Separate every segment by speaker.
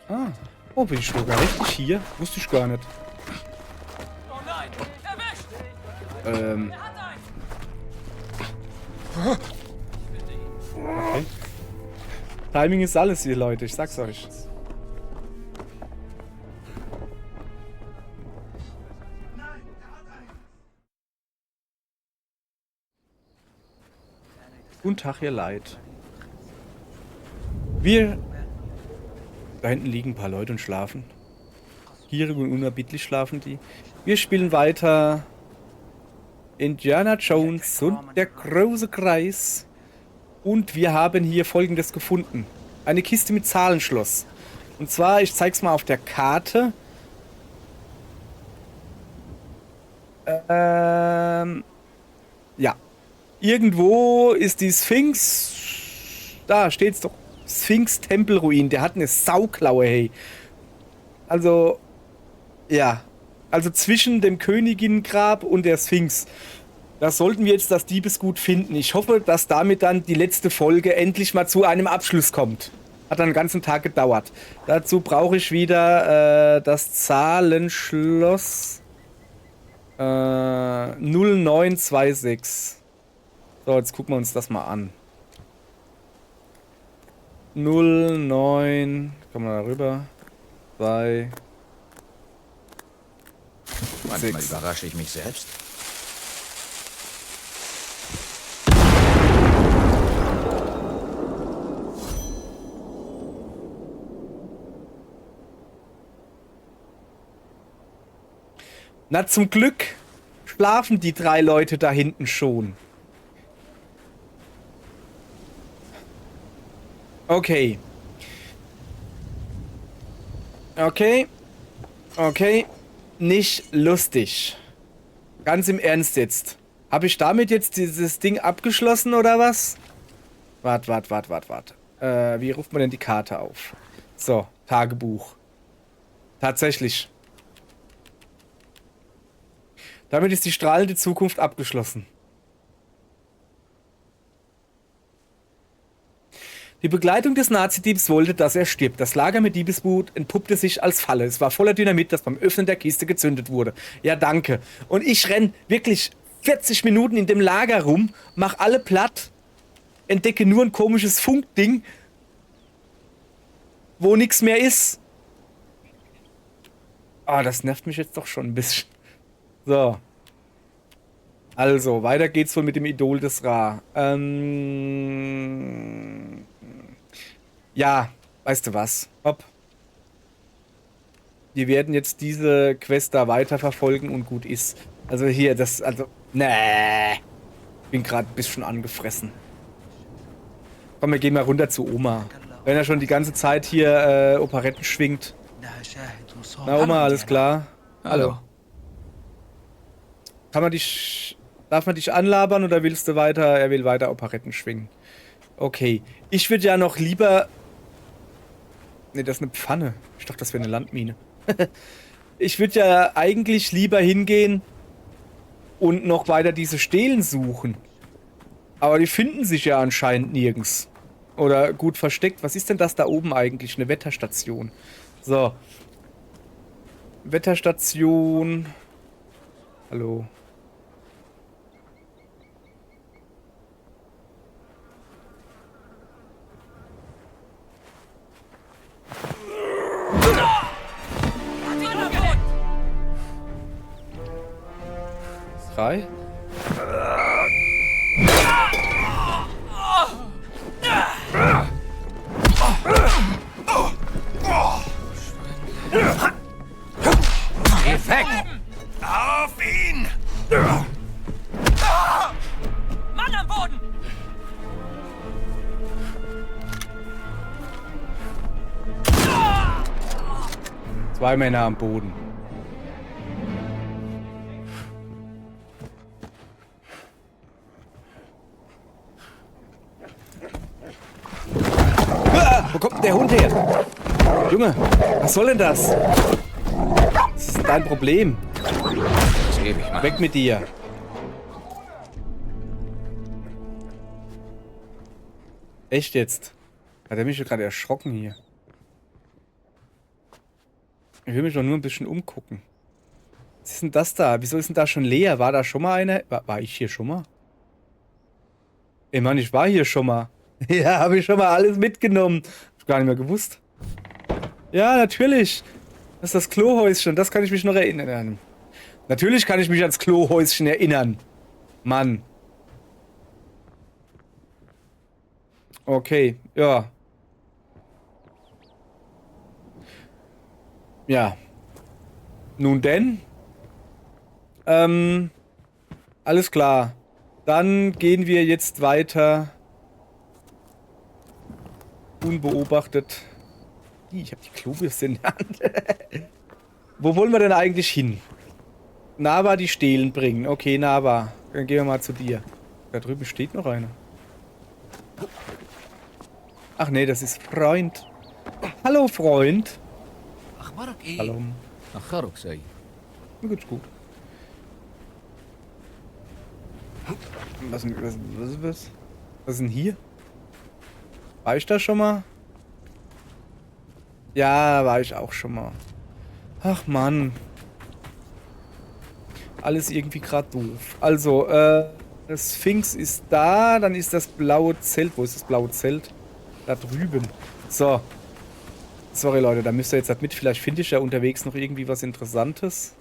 Speaker 1: Ah. Oh, bin ich sogar richtig hier? Wusste ich gar nicht.
Speaker 2: Oh nein! Erwischt!
Speaker 1: Ähm.
Speaker 2: Er hat einen!
Speaker 1: Okay. Timing ist alles hier, Leute. Ich sag's euch. Guten Tag, ihr Leid. Wir... Da hinten liegen ein paar Leute und schlafen. Gierig und unerbittlich schlafen die. Wir spielen weiter Indiana Jones und der große Kreis. Und wir haben hier Folgendes gefunden. Eine Kiste mit Zahlenschloss. Und zwar, ich zeig's mal auf der Karte. Ja. Irgendwo ist die Sphinx. Da steht's doch. Sphinx-Tempelruin. Der hat eine Sauklaue, hey. Also, ja. Also zwischen dem Königinnengrab und der Sphinx. Da sollten wir jetzt das Diebesgut finden. Ich hoffe, dass damit dann die letzte Folge endlich mal zu einem Abschluss kommt. Hat dann den ganzen Tag gedauert. Dazu brauche ich wieder das Zahlenschloss 0926. So, jetzt gucken wir uns das mal an. 09. Kommen wir da rüber. 2.
Speaker 3: Manchmal überrasche ich mich selbst.
Speaker 1: Na, zum Glück schlafen die 3 Leute da hinten schon. Okay. Okay. Okay. Nicht lustig. Ganz im Ernst jetzt. Habe ich damit jetzt dieses Ding abgeschlossen oder was? Wart. Wie ruft man denn die Karte auf? So, Tagebuch. Tatsächlich. Damit ist die strahlende Zukunft abgeschlossen. Die Begleitung des Nazidiebs wollte, dass er stirbt. Das Lager mit Diebesgut entpuppte sich als Falle. Es war voller Dynamit, das beim Öffnen der Kiste gezündet wurde. Ja, danke. Und ich renn wirklich 40 Minuten in dem Lager rum, mach alle platt, entdecke nur ein komisches Funkding, wo nichts mehr ist. Ah, das nervt mich jetzt doch schon ein bisschen. So. Also, weiter geht's wohl mit dem Idol des Ra. Ja, weißt du was? Hopp. Wir werden jetzt diese Quest da weiterverfolgen und gut ist. Also hier, nee. Bin gerade ein bisschen angefressen. Komm, wir gehen mal runter zu Oma. Wenn er schon die ganze Zeit hier Operetten schwingt. Na, Oma, alles klar?
Speaker 3: Hallo.
Speaker 1: Darf man dich anlabern oder willst du weiter? Er will weiter Operetten schwingen. Okay. Ich würde ja noch lieber... Ne, das ist eine Pfanne. Ich dachte, das wäre eine Landmine. Ich würde ja eigentlich lieber hingehen und noch weiter diese Stelen suchen. Aber die finden sich ja anscheinend nirgends. Oder gut versteckt. Was ist denn das da oben eigentlich? Eine Wetterstation. So. Wetterstation. Hallo. Drei.
Speaker 3: Geh weg!
Speaker 4: Auf ihn!
Speaker 2: Mann am Boden!
Speaker 1: Zwei Männer am Boden. Wo kommt denn der Hund her? Junge, was soll denn das? Was ist denn dein Problem?
Speaker 3: Das gebe ich mal.
Speaker 1: Weg mit dir. Echt jetzt? Hat er mich gerade erschrocken hier? Ich will mich doch nur ein bisschen umgucken. Was ist denn das da? Wieso ist denn da schon leer? War da schon mal eine? War ich hier schon mal? Ey Mann, ich war hier schon mal. Ja, habe ich schon mal alles mitgenommen. Hab gar nicht mehr gewusst. Ja, natürlich. Das ist das Klohäuschen. Das kann ich mich noch erinnern. Natürlich kann ich mich ans Klohäuschen erinnern. Mann. Okay, ja. Ja. Nun denn. Alles klar. Dann gehen wir jetzt weiter. Unbeobachtet. Ich habe die Klobürste in der Hand. Wo wollen wir denn eigentlich hin? Nava die Stelen bringen. Okay, Nava. Dann gehen wir mal zu dir. Da drüben steht noch einer. Ach nee, das ist Freund. Hallo, Freund.
Speaker 3: أخبارك إيه؟
Speaker 1: Hallo.
Speaker 3: أخرك سي.
Speaker 1: Mir geht's gut. Was ist denn hier? War ich da schon mal? Ja, war ich auch schon mal. Ach Mann. Alles irgendwie gerade doof. Also, das Sphinx ist da, dann ist das blaue Zelt. Wo ist das blaue Zelt? Da drüben. So. Sorry Leute, da müsst ihr jetzt halt mit. Vielleicht finde ich ja unterwegs noch irgendwie was Interessantes.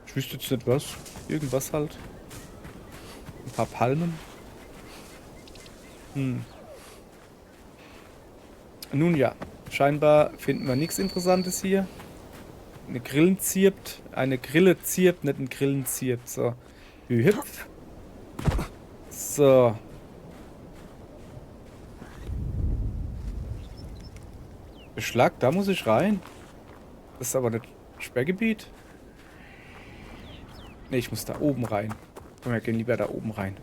Speaker 1: Ich wüsste jetzt nicht was. Irgendwas halt. Ein paar Palmen. Nun ja, scheinbar finden wir nichts Interessantes hier. Eine Grillen zirpt. Eine Grille zirpt, nicht ein Grillen zirpt. So. Hüpf. So. Beschlag, da muss ich rein. Das ist aber nicht Sperrgebiet. Ne, ich muss da oben rein. Komm, wir gehen lieber da oben rein.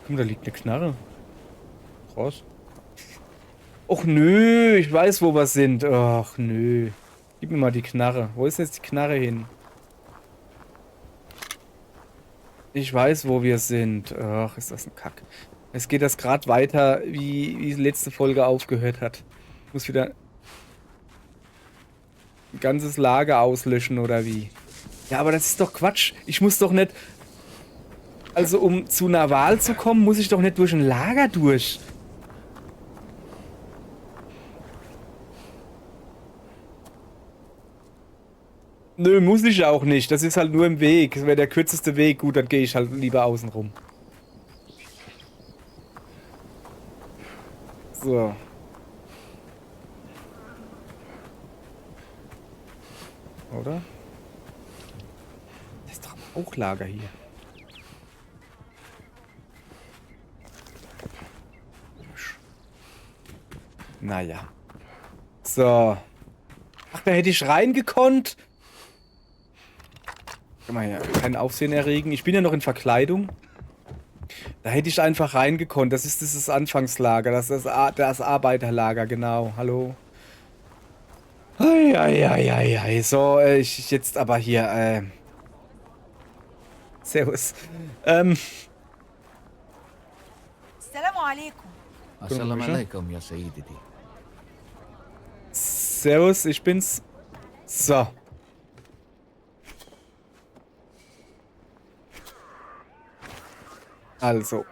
Speaker 1: Guck mal, da liegt eine Knarre. Raus. Och nö, ich weiß, wo wir sind. Ach nö. Gib mir mal die Knarre. Wo ist jetzt die Knarre hin? Ich weiß, wo wir sind. Ach, ist das ein Kack. Es geht das gerade weiter, wie die letzte Folge aufgehört hat. Ich muss wieder ein ganzes Lager auslöschen, oder wie? Ja, aber das ist doch Quatsch. Ich muss doch nicht... Also, um zu Naval zu kommen, muss ich doch nicht durch ein Lager durch. Nö, muss ich auch nicht. Das ist halt nur im Weg. Das wäre der kürzeste Weg. Gut, dann gehe ich halt lieber außen rum. So. Oder? Das ist doch auch Lager hier. Naja. So. Ach, da hätte ich reingekonnt. Guck mal hier, kein Aufsehen erregen. Ich bin ja noch in Verkleidung. Da hätte ich einfach reingekonnt. Das ist dieses Anfangslager. Das ist das Arbeiterlager, genau. Hallo. Eieieiei. So, ich jetzt aber hier, Servus.
Speaker 5: السلام عليكم.
Speaker 3: السلام عليكم يا سيدتي.
Speaker 1: Servus, ich bin's. So. Also.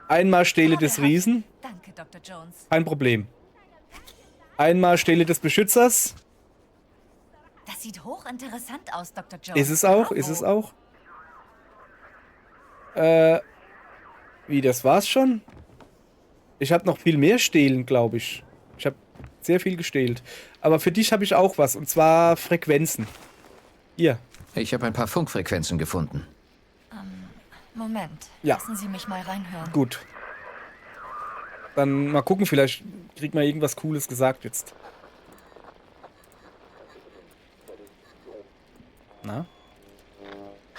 Speaker 1: Einmal Stele des Riesen.
Speaker 5: Danke, Dr. Jones.
Speaker 1: Kein Problem. Einmal Stele des Beschützers.
Speaker 5: Das sieht hochinteressant aus, Dr. Jones.
Speaker 1: Ist es auch,
Speaker 5: Bravo.
Speaker 1: ist es auch. Wie, das war's schon? Ich habe noch viel mehr stehlen, glaube ich. Ich habe sehr viel gestählt. Aber für dich habe ich auch was, und zwar Frequenzen. Hier.
Speaker 3: Ich habe ein paar Funkfrequenzen gefunden.
Speaker 5: Moment.
Speaker 1: Ja.
Speaker 5: Lassen Sie mich mal reinhören.
Speaker 1: Gut. Dann mal gucken, vielleicht kriegt man irgendwas Cooles gesagt jetzt. Na?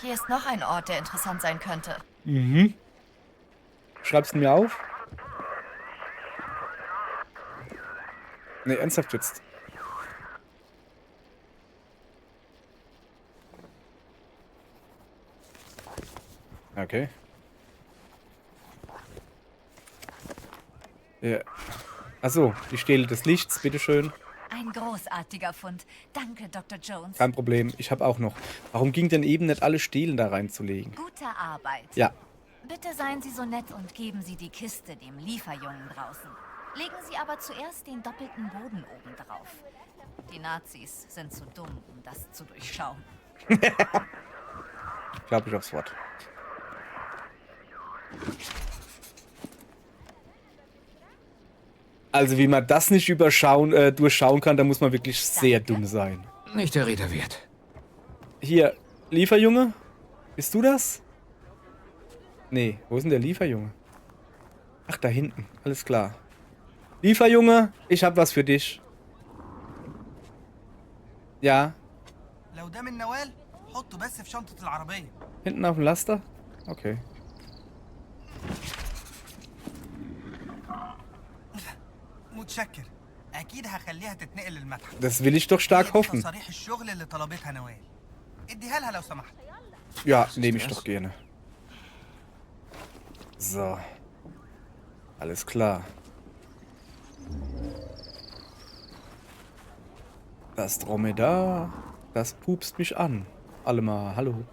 Speaker 5: Hier ist noch ein Ort, der interessant sein könnte.
Speaker 1: Mhm. Schreibst du mir auf? Ne, ernsthaft jetzt. Okay. Ja. Achso, die Stele des Lichts, bitteschön.
Speaker 5: Ein großartiger Fund. Danke, Dr. Jones.
Speaker 1: Kein Problem, ich habe auch noch. Warum ging denn eben nicht alle Stelen da reinzulegen?
Speaker 5: Gute Arbeit.
Speaker 1: Ja,
Speaker 5: Bitte seien Sie so nett und geben Sie die Kiste dem Lieferjungen draußen. Legen Sie aber zuerst den doppelten Boden oben drauf. Die Nazis sind zu dumm, um das zu durchschauen.
Speaker 1: glaube ich aufs Wort. Also wie man das nicht durchschauen kann, da muss man wirklich sehr dumm sein.
Speaker 3: Nicht der Rede wert.
Speaker 1: Hier, Lieferjunge? Bist du das? Nee, wo ist denn der Lieferjunge? Ach, da hinten. Alles klar. Lieferjunge, ich hab was für dich. Ja,
Speaker 6: لو ده من نوال حطه بس في شنطة العربية.
Speaker 1: hinten auf dem Laster? Okay.
Speaker 6: متشكر. أكيد هخليها تتنقل للمتحف.
Speaker 1: Das will ich doch stark
Speaker 6: هي دي
Speaker 1: hoffen.
Speaker 6: تصاريح الشغل اللي طلبتها نوال. اديها لها لو سمحت.
Speaker 1: Ja, nehme ich doch gerne. So. Alles klar. Das Dromedar, das pupst mich an. Alle mal, hallo.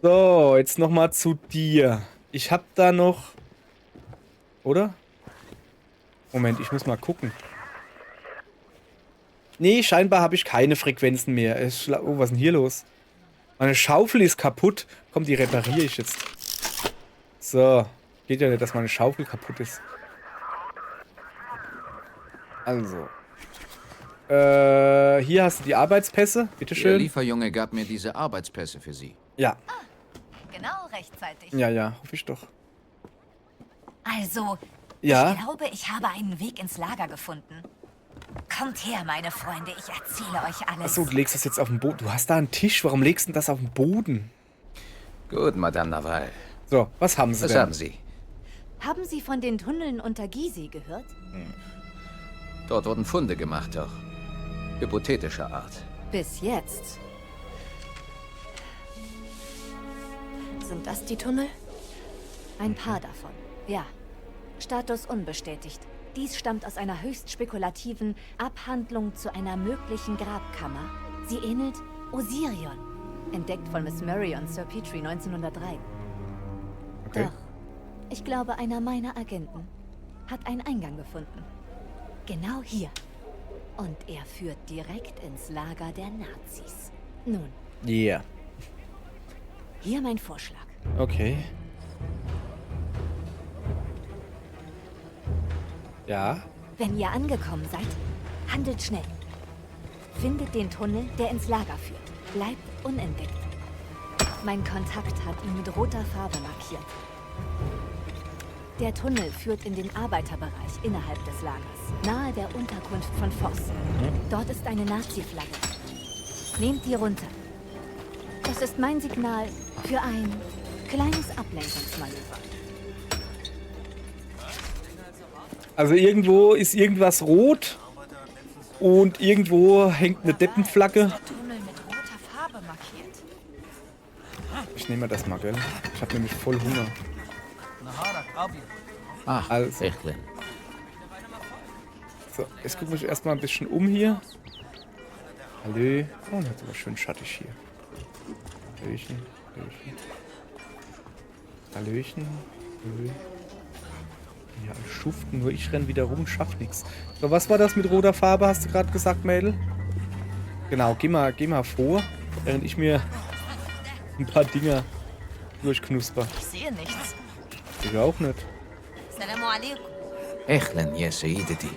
Speaker 1: So, jetzt noch mal zu dir. Ich hab da noch... Oder? Moment, ich muss mal gucken. Nee, scheinbar habe ich keine Frequenzen mehr. Oh, was ist denn hier los? Meine Schaufel ist kaputt. Komm, die repariere ich jetzt. So. Geht ja nicht, dass meine Schaufel kaputt ist. Also. Hier hast du die Arbeitspässe.
Speaker 3: Der
Speaker 1: Bitteschön.
Speaker 3: Lieferjunge gab mir diese Arbeitspässe für Sie.
Speaker 1: Ja.
Speaker 5: Genau rechtzeitig.
Speaker 1: Ja, hoffe ich doch.
Speaker 5: Also,
Speaker 1: Ja.
Speaker 5: ich glaube, ich habe einen Weg ins Lager gefunden. Kommt her, meine Freunde, ich erzähle euch alles.
Speaker 1: Achso, du legst das jetzt auf den Boden. Du hast da einen Tisch. Warum legst du denn das auf den Boden?
Speaker 3: Gut, Madame Naval.
Speaker 1: So, was haben sie
Speaker 3: Was
Speaker 1: denn?
Speaker 3: haben Sie?
Speaker 7: Haben Sie von den Tunneln unter Gizeh gehört?
Speaker 3: Dort wurden Funde gemacht, doch hypothetischer Art.
Speaker 7: Bis jetzt. Sind das die Tunnel? Ein paar davon, ja. Status unbestätigt. Dies stammt aus einer höchst spekulativen Abhandlung zu einer möglichen Grabkammer. Sie ähnelt Osirion. Entdeckt von Miss Murray und Sir Petrie 1903.
Speaker 1: Okay.
Speaker 7: Doch, ich glaube, einer meiner Agenten hat einen Eingang gefunden. Genau hier. Und er führt direkt ins Lager der Nazis. Nun,
Speaker 1: Yeah.
Speaker 7: hier mein Vorschlag.
Speaker 1: Okay. Ja.
Speaker 7: Wenn ihr angekommen seid, handelt schnell. Findet den Tunnel, der ins Lager führt. Bleibt unentdeckt. Mein Kontakt hat ihn mit roter Farbe markiert. Der Tunnel führt in den Arbeiterbereich innerhalb des Lagers, nahe der Unterkunft von Voss. Dort ist eine Nazi-Flagge. Nehmt die runter. Das ist mein Signal für ein kleines Ablenkungsmanöver.
Speaker 1: Also irgendwo ist irgendwas rot und irgendwo hängt eine Deppenflagge.
Speaker 5: Tunnel mit roter Farbe markiert.
Speaker 1: Ich nehme das mal, gell? Ich habe nämlich voll Hunger.
Speaker 6: نهارك أبيض.
Speaker 3: Ach,
Speaker 1: Also.
Speaker 3: Echlin.
Speaker 1: So, jetzt gucken wir uns erstmal ein bisschen um hier. Hallo. Oh, das ist aber schön schattig hier. Hallöchen, Hallöchen. Hallöchen. Hallö. Ja, alle schuften, nur ich renn wieder rum und schaff nichts. So, was war das mit roter Farbe, hast du gerade gesagt, Mädel? Genau, geh mal vor, während ich mir ein paar Dinger durchknusper.
Speaker 5: Ich sehe nichts.
Speaker 1: Ich auch nicht.
Speaker 5: Salamu alaikum.
Speaker 3: Echlin, ya Sayyidati.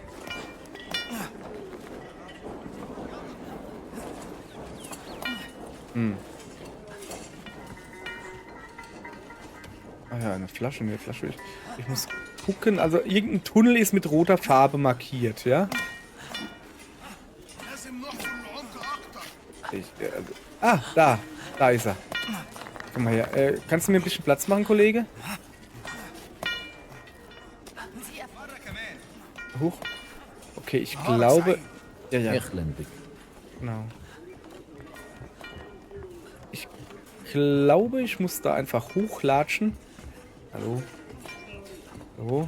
Speaker 1: Ah ja, eine Flasche. Ich muss gucken. Also irgendein Tunnel ist mit roter Farbe markiert, ja? Da ist er. Komm mal her. Kannst du mir ein bisschen Platz machen, Kollege? Huch. Okay, ich glaube... Ja,
Speaker 3: Echlin,
Speaker 1: genau. Ich glaube, ich muss da einfach hochlatschen. Hallo. So.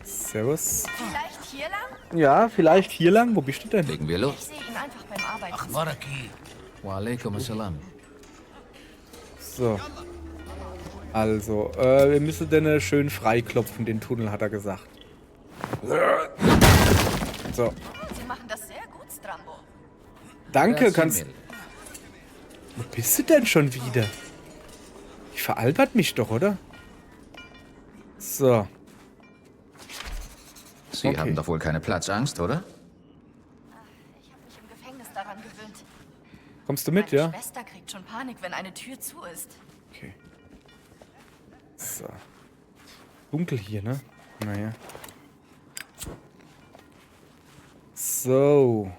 Speaker 1: Servus.
Speaker 5: Vielleicht hier? Hier lang?
Speaker 1: Ja, vielleicht hier lang. Wo bist du denn?
Speaker 3: Legen wir los.
Speaker 5: Ich sehe ihn einfach beim Arbeiten.
Speaker 4: أخبارك إيه؟
Speaker 3: Wa alaikum assalam.
Speaker 1: So. Also, wir müssen denn schön freiklopfen, den Tunnel, hat er gesagt. So.
Speaker 5: Sie machen das sehr gut, Strambo.
Speaker 1: Danke,
Speaker 3: Grazie
Speaker 1: kannst...
Speaker 3: mille.
Speaker 1: Wo bist du denn schon wieder? Ich veralbert mich doch, oder? So.
Speaker 3: Sie
Speaker 1: Okay.
Speaker 3: haben doch wohl keine Platzangst, oder?
Speaker 5: Ich habe mich im Gefängnis daran gewöhnt.
Speaker 1: Kommst du mit,
Speaker 5: Meine
Speaker 1: ja?
Speaker 5: Schwester kriegt schon Panik, wenn eine Tür zu ist.
Speaker 1: Okay. So. Dunkel hier, ne? Naja. So.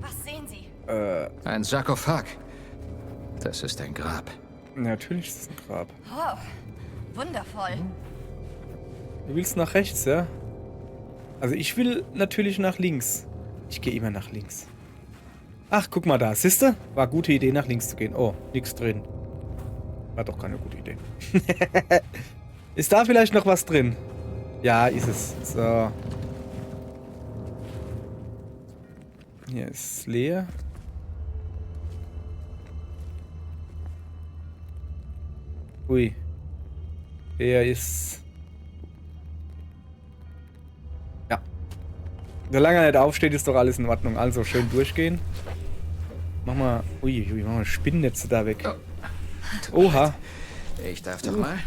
Speaker 5: Was sehen Sie?
Speaker 3: Ein Sarkophag. Das ist ein Grab.
Speaker 1: Natürlich ist es ein Grab.
Speaker 5: Oh, wundervoll.
Speaker 1: Du willst nach rechts, ja? Also ich will natürlich nach links. Ich gehe immer nach links. Ach, guck mal da. Siehste? War gute Idee, nach links zu gehen. Oh, nichts drin. War doch keine gute Idee. Ist da vielleicht noch was drin? Ja, ist es. So. Hier ist leer. Ui. Der ist... Ja. Solange er nicht aufsteht, ist doch alles in Ordnung. Also schön durchgehen. Mach mal... Uiuiui, mach mal Spinnennetze da weg. Oha.
Speaker 3: Ich darf doch mal.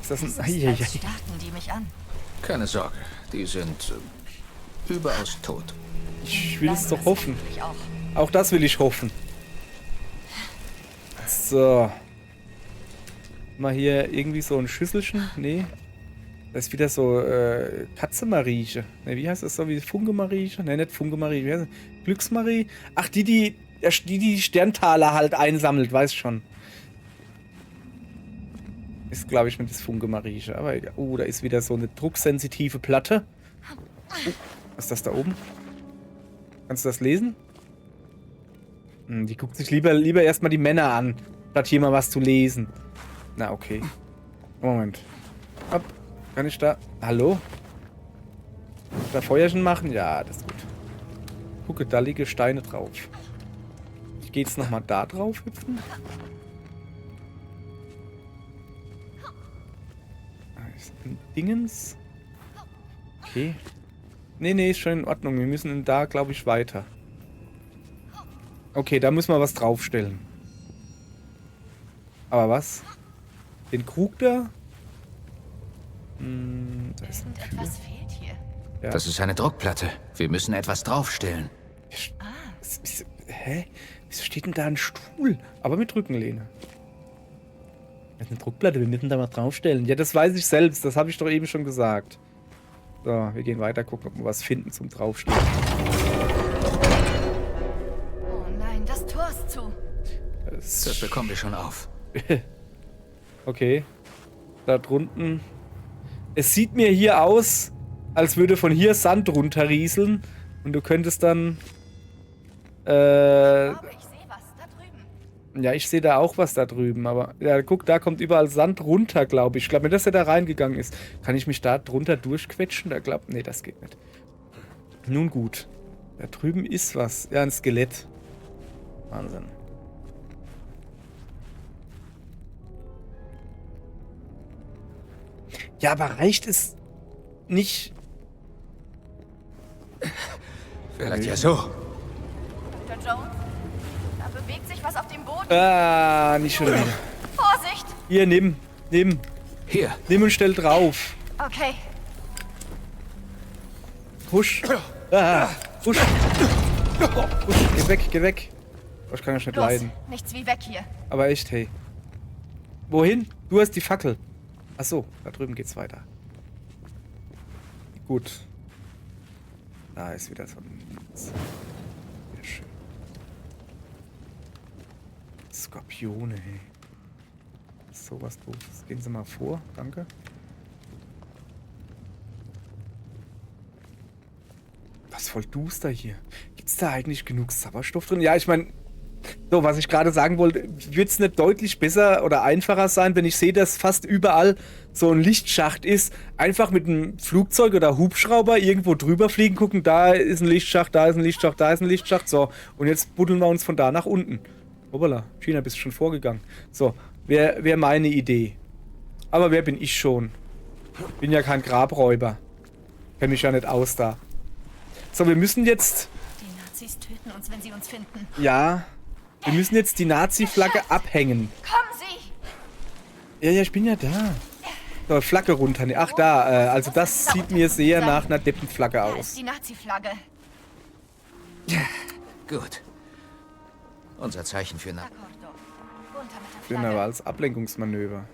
Speaker 1: Ist das ein...
Speaker 5: Als
Speaker 1: Eieiei.
Speaker 5: starten die mich an.
Speaker 3: Keine Sorge, die sind überaus tot.
Speaker 1: Ich will es doch hoffen.
Speaker 5: Ich auch.
Speaker 1: Auch das will ich hoffen. So. Mal hier irgendwie so ein Schüsselchen. Nee. Das ist wieder so Katze-Marieche. Ne, wie heißt das so? Wie Funke-Marieche? Ne, nicht Funke-Marie. Wie heißt das? Glücksmarie? Ach, die Sterntaler halt einsammelt. Weiß schon. Ist, glaube ich, mit das Funke-Marieche. Aber egal. Oh, da ist wieder so eine drucksensitive Platte. Oh, was ist das da oben? Kannst du das lesen? Die guckt sich lieber erstmal die Männer an, statt hier mal was zu lesen. Na, okay. Moment. Hopp. Kann ich da... Hallo? Kann ich da Feuerchen machen? Ja, das ist gut. Gucke, da liegen Steine drauf. Ich gehe jetzt nochmal da drauf hüpfen. Da ist ein Dingens. Okay. Nee, ist schon in Ordnung. Wir müssen da, glaube ich, weiter. Okay, da müssen wir was draufstellen. Aber was? Den Krug da? Da ist eine Tür.
Speaker 5: Irgendetwas fehlt hier.
Speaker 1: Ja.
Speaker 3: Das ist eine Druckplatte. Wir müssen etwas draufstellen.
Speaker 1: Hä? Wieso steht denn da ein Stuhl? Aber mit Rückenlehne. Das ist eine Druckplatte, wir müssen da mal draufstellen. Ja, das weiß ich selbst. Das habe ich doch eben schon gesagt. So, wir gehen weiter, gucken, ob wir was finden zum Draufstehen.
Speaker 5: Oh nein, das Tor ist zu.
Speaker 3: Das bekommen wir schon auf.
Speaker 1: Okay. Da drunten. Es sieht mir hier aus, als würde von hier Sand runterrieseln. Und du könntest dann...
Speaker 5: Aber ich sehe was da drüben.
Speaker 1: Ja, ich sehe da auch was da drüben. Aber ja, guck, da kommt überall Sand runter, glaube ich. Ich glaube nicht, dass er da reingegangen ist. Kann ich mich da drunter durchquetschen? Da glaubt... Nee, das geht nicht. Nun gut. Da drüben ist was. Ja, ein Skelett. Wahnsinn. Ja, aber reicht es nicht?
Speaker 3: Vielleicht ja so.
Speaker 5: Dr. Jones, da bewegt sich was auf dem Boden.
Speaker 1: Ah, nicht schon wieder.
Speaker 5: Vorsicht!
Speaker 1: Hier, nimm.
Speaker 3: Hier.
Speaker 1: Nimm und stell drauf.
Speaker 5: Okay,
Speaker 1: Husch. Ah, husch. Husch. Geh weg. Oh, ich kann ja nicht
Speaker 5: los.
Speaker 1: leiden.
Speaker 5: Nichts wie weg hier.
Speaker 1: Aber echt, hey. Wohin? Du hast die Fackel. Ach so, da drüben geht's weiter. Gut. Da ist wieder so ein... Sehr schön. Skorpione, hey. So was Doofes. Gehen Sie mal vor, danke. Was voll duster hier. Gibt's da eigentlich genug Sauerstoff drin? Ja, ich meine, So, was ich gerade sagen wollte, wird es nicht deutlich besser oder einfacher sein, wenn ich sehe, dass fast überall so ein Lichtschacht ist, einfach mit einem Flugzeug oder Hubschrauber irgendwo drüber fliegen, gucken, da ist ein Lichtschacht, da ist ein Lichtschacht, da ist ein Lichtschacht, so, und jetzt buddeln wir uns von da nach unten. Hoppala, China, bist schon vorgegangen. So, wäre meine Idee. Aber wer bin ich schon? Bin ja kein Grabräuber. Kenn mich ja nicht aus da. So, wir müssen jetzt...
Speaker 5: Die Nazis töten uns, wenn sie uns finden.
Speaker 1: Ja... Wir müssen jetzt die Nazi-Flagge abhängen.
Speaker 5: Kommen Sie!
Speaker 1: Ja, ich bin ja da. So, Flagge runter. Ach, da. Also das sieht mir sehr nach einer Deppenflagge
Speaker 5: Da ist
Speaker 1: aus.
Speaker 5: die Nazi-Flagge.
Speaker 3: Gut. Unser Zeichen für
Speaker 5: D'accordo. Runter mit der
Speaker 1: Schön,
Speaker 5: Flagge.
Speaker 1: aber als Ablenkungsmanöver.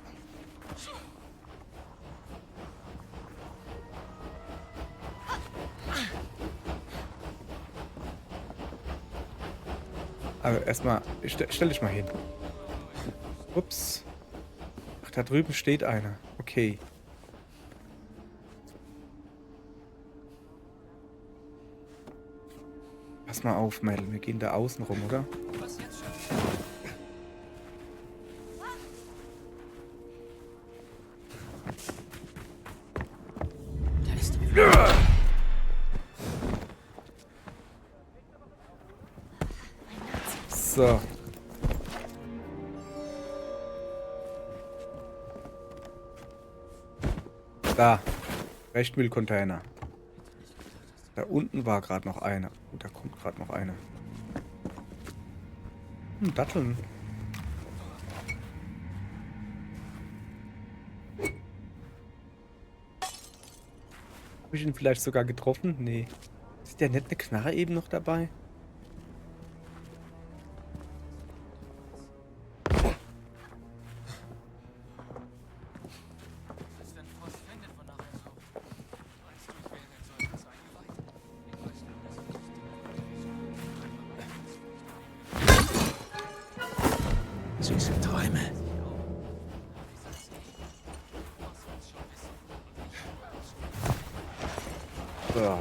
Speaker 1: Also erstmal, stell dich mal hin. Ups. Ach, da drüben steht einer. Okay. Pass mal auf, Mel. Wir gehen da außen rum, oder? So. Da. Rechtmüllcontainer. Da unten war gerade noch einer. Und da kommt gerade noch einer. Datteln. Habe ich ihn vielleicht sogar getroffen? Nee. Ist der nicht eine Knarre eben noch dabei?
Speaker 3: süße Träume.
Speaker 1: So.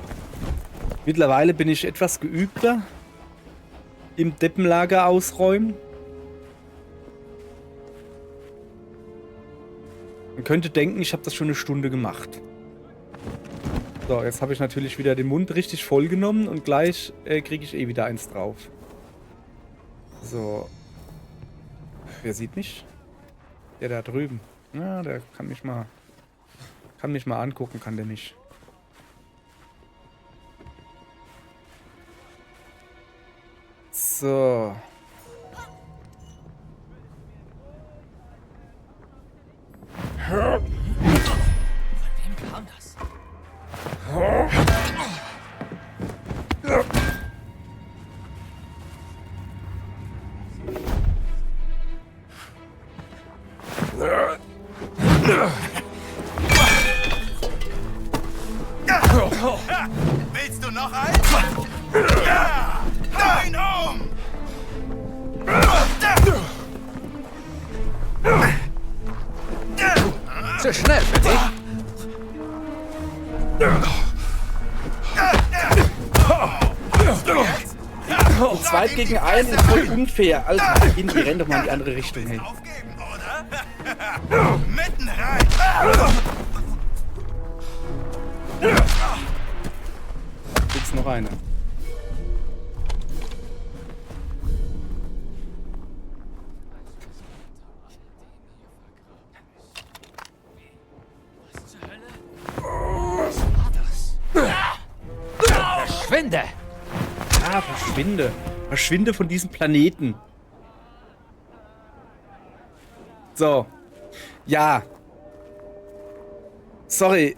Speaker 1: Mittlerweile bin ich etwas geübter im Deppenlager ausräumen. Man könnte denken, ich habe das schon eine Stunde gemacht. So, jetzt habe ich natürlich wieder den Mund richtig voll genommen und gleich kriege ich eh wieder eins drauf. So. Wer sieht mich? Der da drüben. Ja, der kann mich mal angucken, kann der nicht. So.
Speaker 2: Wem kam das?
Speaker 4: Willst du noch eins? Ja! Nein, um!
Speaker 3: Zu schnell für dich.
Speaker 1: Zu zweit gegen einen ist voll unfair. Alter, die rennen doch mal in die andere Richtung. Hey.
Speaker 4: Aufgeben, oder? Mitten rein!
Speaker 1: Gibt's noch eine.
Speaker 3: Verschwinde!
Speaker 1: Ah, verschwinde. Verschwinde von diesem Planeten. So. Ja. Sorry.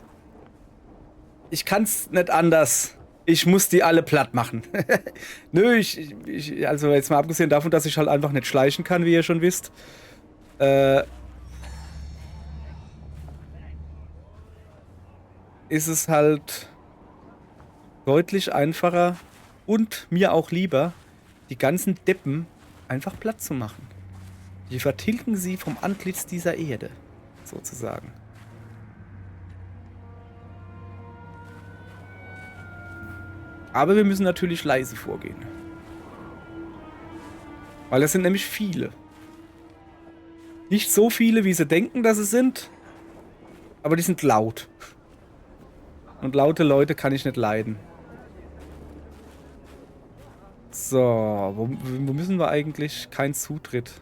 Speaker 1: Ich kann's nicht anders. Ich muss die alle platt machen. Nö, also jetzt mal abgesehen davon, dass ich halt einfach nicht schleichen kann, wie ihr schon wisst. Ist es halt deutlich einfacher und mir auch lieber, die ganzen Deppen einfach platt zu machen. Wir vertilgen sie vom Antlitz dieser Erde, sozusagen. Aber wir müssen natürlich leise vorgehen. Weil das sind nämlich viele. Nicht so viele, wie sie denken, dass es sind. Aber die sind laut. Und laute Leute kann ich nicht leiden. So, wo müssen wir eigentlich? Kein Zutritt.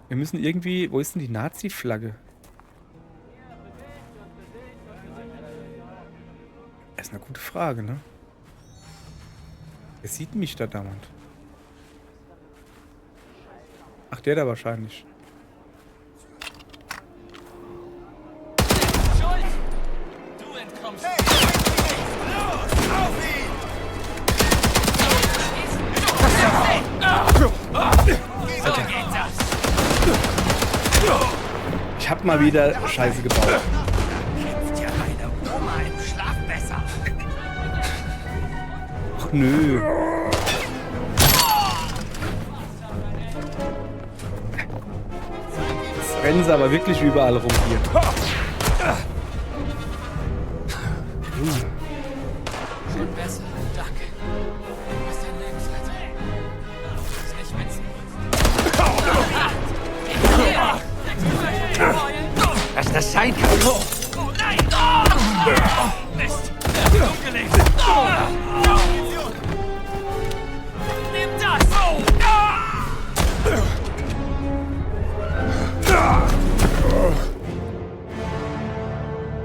Speaker 1: Wir müssen irgendwie... Wo ist denn die Nazi-Flagge? Das ist eine gute Frage, ne? Wer sieht mich da dauernd? Ach, der da wahrscheinlich.
Speaker 2: Schuld! Du entkommst.
Speaker 4: Los, auf ihn!
Speaker 2: So geht das.
Speaker 1: Ich hab mal wieder Scheiße gebaut.
Speaker 4: Kämpft ja meine Oma im Schlaf besser.
Speaker 1: Ach nö. Jetzt rennen sie aber wirklich überall rum hier.
Speaker 2: Schon besser. Danke. Du bist ein Lebensretter. Das ist nicht witzig.
Speaker 3: Was das sein kann.
Speaker 2: Oh nein! Mist! Umgelegt! Nimm das!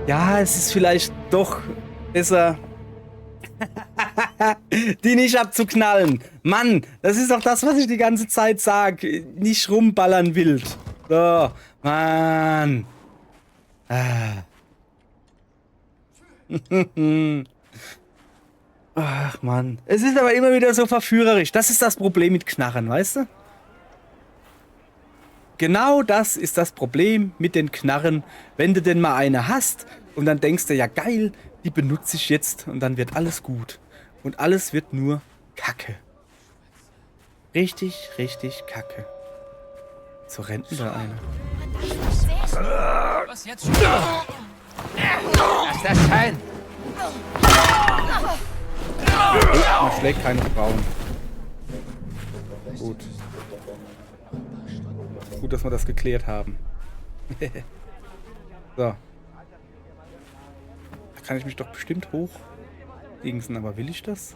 Speaker 1: Ja, es ist vielleicht doch besser, die nicht abzuknallen. Mann, das ist doch das, was ich die ganze Zeit sage. Nicht rumballern wild. So, Mann. Ah. Ach, Mann. Es ist aber immer wieder so verführerisch. Das ist das Problem mit Knarren, weißt du? Genau das ist das Problem mit den Knarren, wenn du denn mal eine hast und dann denkst du, ja geil, die benutze ich jetzt und dann wird alles gut. Und alles wird nur Kacke. Richtig, richtig Kacke. So rennt denn da einer.
Speaker 2: Was jetzt schon?
Speaker 3: Lass das sein.
Speaker 1: Man schlägt keine Frauen. Gut. Gut, dass wir das geklärt haben. So. Da kann ich mich doch bestimmt hoch dingsen, aber will ich das?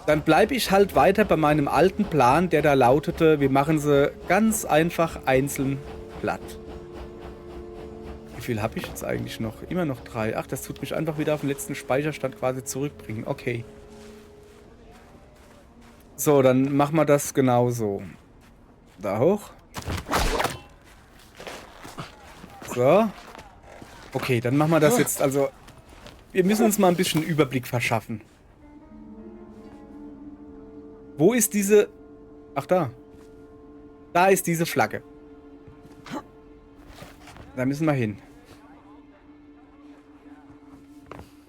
Speaker 1: Dann bleibe ich halt weiter bei meinem alten Plan, der da lautete, wir machen sie ganz einfach einzeln platt. Wie viel habe ich jetzt eigentlich noch? Immer noch 3. Ach, das tut mich einfach wieder auf den letzten Speicherstand quasi zurückbringen. Okay. So, dann machen wir das genauso. Da hoch. So. Okay, dann machen wir das jetzt. Also, wir müssen uns mal ein bisschen Überblick verschaffen. Wo ist diese... Ach, da. Da ist diese Flagge. Da müssen wir hin.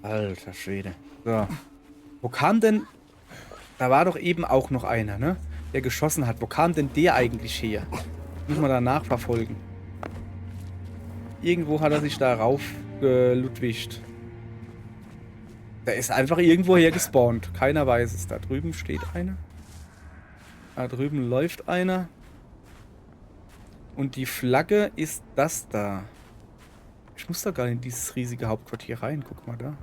Speaker 1: Alter Schwede. So. Wo kam denn... Da war doch eben auch noch einer, ne? Der geschossen hat. Wo kam denn der eigentlich her? Müssen wir da nachverfolgen. Irgendwo hat er sich da raufgeludwigt. Der ist einfach irgendwo her gespawnt. Keiner weiß es. Da drüben steht einer. Da drüben läuft einer. Und die Flagge ist das da. Ich muss da gar nicht in dieses riesige Hauptquartier rein. Guck mal da.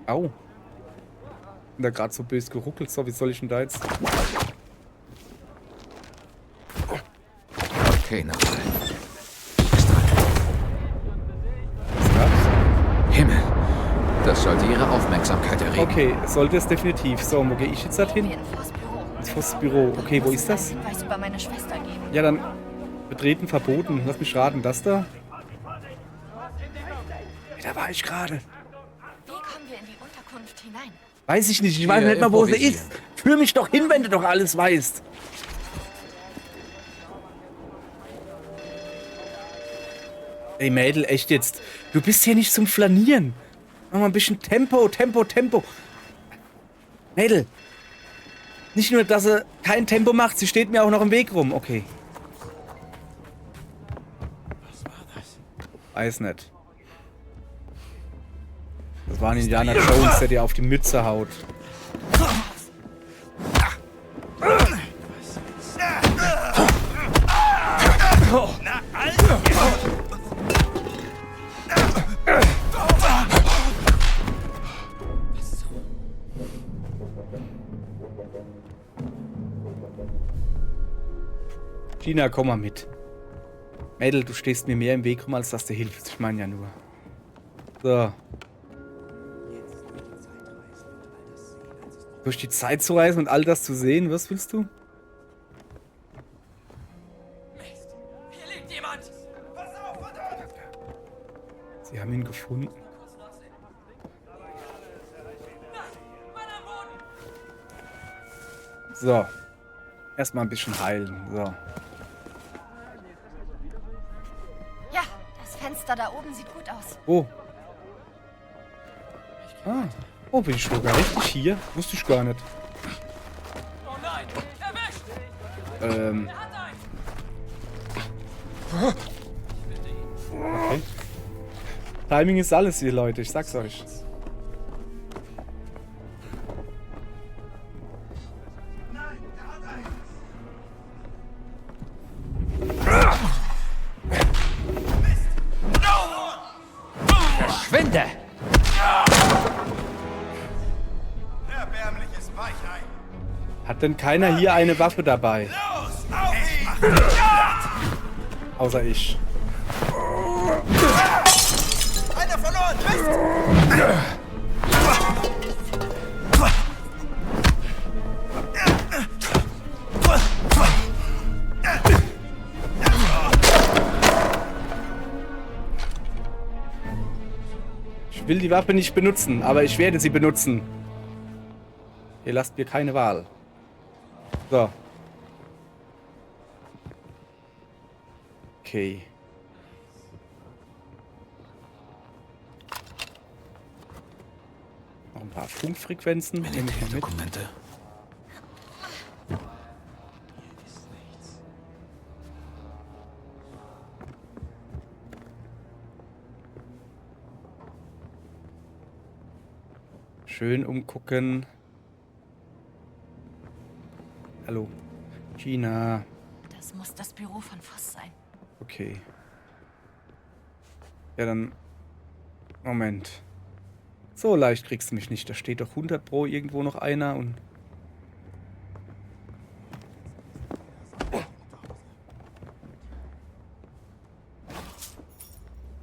Speaker 1: Au. Bin da gerade so böse geruckelt. So, wie soll ich denn da jetzt...
Speaker 3: Okay, nochmal.
Speaker 1: Was gab's?
Speaker 3: Himmel. Das sollte ihre Aufmerksamkeit erregen.
Speaker 1: Okay, sollte es definitiv. So, wo gehe ich jetzt halt hin?
Speaker 5: Wir in Voss Büro.
Speaker 1: Ins Voss-Büro. Okay, wo ist das?
Speaker 5: Einen Hinweis über meine Schwester geben.
Speaker 1: Ja, dann betreten verboten. Lass mich raten, das da? Da war ich gerade.
Speaker 5: Wie kommen wir in die Unterkunft hinein?
Speaker 1: Weiß ich nicht. Ich weiß
Speaker 3: Wir
Speaker 1: nicht mal, wo sie
Speaker 3: improvisieren.
Speaker 1: ist. Führ mich doch hin, wenn du doch alles weißt. Ey, Mädel, echt jetzt. Du bist hier nicht zum Flanieren. Mach mal ein bisschen Tempo, Tempo, Tempo. Mädel. Nicht nur, dass sie kein Tempo macht, sie steht mir auch noch im Weg rum. Okay. Weiß nicht. Das war ein Indiana Jones, der dir auf die Mütze haut.
Speaker 4: Na, Alter!
Speaker 1: Gina, komm mal mit. Mädel, du stehst mir mehr im Weg rum, als dass du hilfst. Ich meine ja nur. So. Durch die Zeit zu reisen und all das zu sehen, was willst du?
Speaker 2: Mist! Hier liegt jemand!
Speaker 1: Sie haben ihn gefunden.
Speaker 2: Mann am Boden!
Speaker 1: So. Erstmal ein bisschen heilen. So.
Speaker 5: Ja, das Fenster da oben sieht gut aus.
Speaker 1: Oh. Ah. Oh, bin ich sogar richtig hier? Wusste ich gar nicht.
Speaker 2: Oh nein! Erwischt!
Speaker 1: Ähm.
Speaker 2: Er hat einen!
Speaker 1: Okay. Timing ist alles hier, Leute. Ich sag's euch.
Speaker 3: Verschwinde!
Speaker 4: Erbärmliches Weichei!
Speaker 1: Hat denn keiner hier eine Waffe dabei?
Speaker 4: Los, auf ihn!
Speaker 1: Außer ich.
Speaker 4: Einer verloren! Mist!
Speaker 1: Ich will die Waffe nicht benutzen, aber ich werde sie benutzen. Ihr lasst mir keine Wahl. So. Okay. Noch ein paar Funkfrequenzen. Nehme ich mal mit.
Speaker 3: Dokumente.
Speaker 1: Schön umgucken. Hallo. Gina.
Speaker 5: Das muss das Büro von Voss sein.
Speaker 1: Okay. Ja, dann... Moment. So leicht kriegst du mich nicht. Da steht doch 100 Pro irgendwo noch einer und...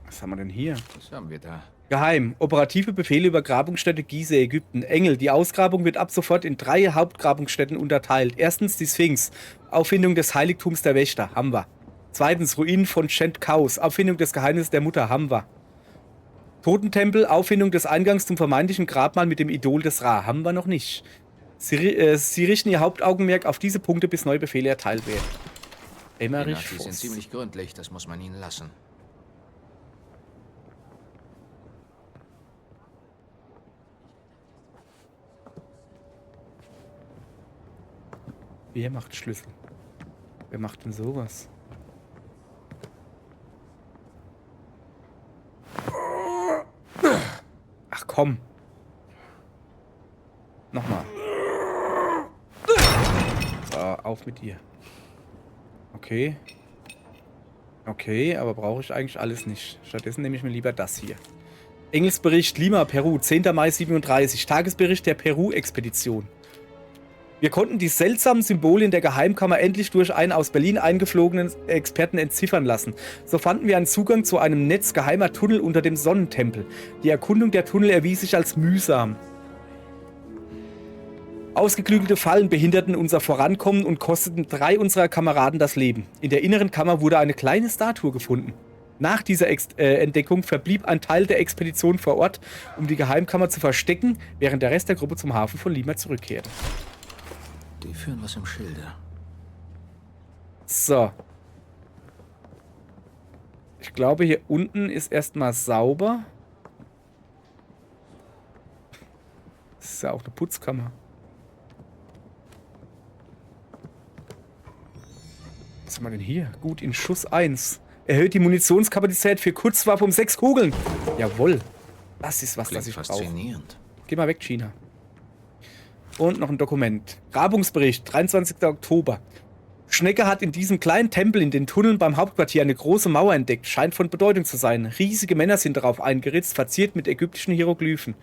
Speaker 1: Was haben wir denn hier?
Speaker 3: Was haben wir da?
Speaker 1: Geheim. Operative Befehle über Grabungsstätte Gizeh, Ägypten. Engel. Die Ausgrabung wird ab sofort in 3 Hauptgrabungsstätten unterteilt. Erstens die Sphinx. Auffindung des Heiligtums der Wächter. Haben wir. Zweitens Ruinen von Chent Kaus. Auffindung des Geheimnisses der Mutter. Haben wir. Totentempel. Auffindung des Eingangs zum vermeintlichen Grabmal mit dem Idol des Ra. Haben wir noch nicht. Sie richten ihr Hauptaugenmerk auf diese Punkte, bis neue Befehle erteilt werden.
Speaker 3: Die
Speaker 1: Emmerich
Speaker 3: Nazis sind
Speaker 1: Voss.
Speaker 3: ziemlich gründlich, das muss man ihnen lassen.
Speaker 1: Wer macht Schlüssel? Wer macht denn sowas? Ach komm. Nochmal. So, auf mit dir. Okay. Okay, aber brauche ich eigentlich alles nicht. Stattdessen nehme ich mir lieber das hier. Engelsbericht Lima, Peru, 10. Mai 37. Tagesbericht der Peru-Expedition. Wir konnten die seltsamen Symbole in der Geheimkammer endlich durch einen aus Berlin eingeflogenen Experten entziffern lassen. So fanden wir einen Zugang zu einem Netz geheimer Tunnel unter dem Sonnentempel. Die Erkundung der Tunnel erwies sich als mühsam. Ausgeklügelte Fallen behinderten unser Vorankommen und kosteten 3 unserer Kameraden das Leben. In der inneren Kammer wurde eine kleine Statue gefunden. Nach dieser Entdeckung verblieb ein Teil der Expedition vor Ort, um die Geheimkammer zu verstecken, während der Rest der Gruppe zum Hafen von Lima zurückkehrte.
Speaker 3: Die führen was im Schilde.
Speaker 1: So. Ich glaube, hier unten ist erstmal sauber. Das ist ja auch eine Putzkammer. Was haben wir denn hier? Gut, in Schuss 1. Erhöht die Munitionskapazität für Kurzwaffe um 6 Kugeln. Jawohl. Das ist was,
Speaker 3: Klingt
Speaker 1: das ich brauche.
Speaker 3: faszinierend.
Speaker 1: Geh mal weg, China. Und noch ein Dokument. Grabungsbericht, 23. Oktober. Schnecke hat in diesem kleinen Tempel in den Tunneln beim Hauptquartier eine große Mauer entdeckt. Scheint von Bedeutung zu sein. Riesige Männer sind darauf eingeritzt, verziert mit ägyptischen Hieroglyphen.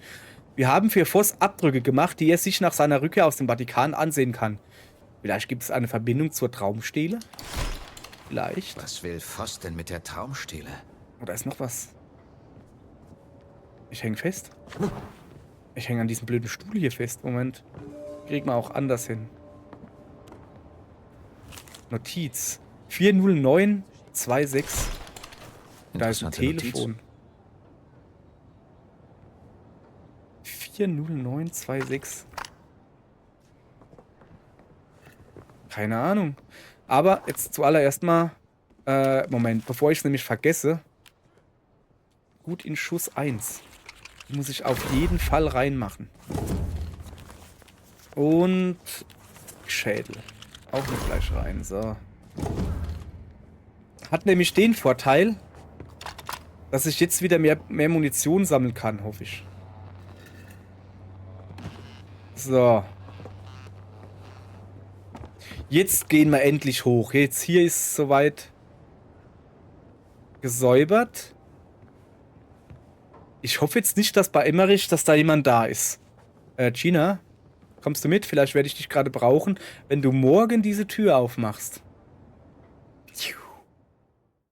Speaker 1: Wir haben für Voss Abdrücke gemacht, die er sich nach seiner Rückkehr aus dem Vatikan ansehen kann. Vielleicht gibt es eine Verbindung zur Traumstele? Vielleicht.
Speaker 3: Was will Voss denn mit der Traumstele?
Speaker 1: Oder ist noch was? Ich hänge fest. Ich hänge an diesem blöden Stuhl hier fest. Moment. Krieg mal auch anders hin. Notiz. 40926. Da ist ein
Speaker 3: Interessante Notiz.
Speaker 1: Telefon. 40926. Keine Ahnung. Aber jetzt zuallererst mal. Moment, bevor ich es nämlich vergesse. Gut in Schuss 1. Die muss ich auf jeden Fall reinmachen. Und Schädel. Auch noch gleich rein. So. Hat nämlich den Vorteil, dass ich jetzt wieder mehr Munition sammeln kann, hoffe ich. So. Jetzt gehen wir endlich hoch. Jetzt hier ist soweit gesäubert. Ich hoffe jetzt nicht, dass bei Emmerich, dass da jemand da ist. Gina, kommst du mit? Vielleicht werde ich dich gerade brauchen, wenn du morgen diese Tür aufmachst.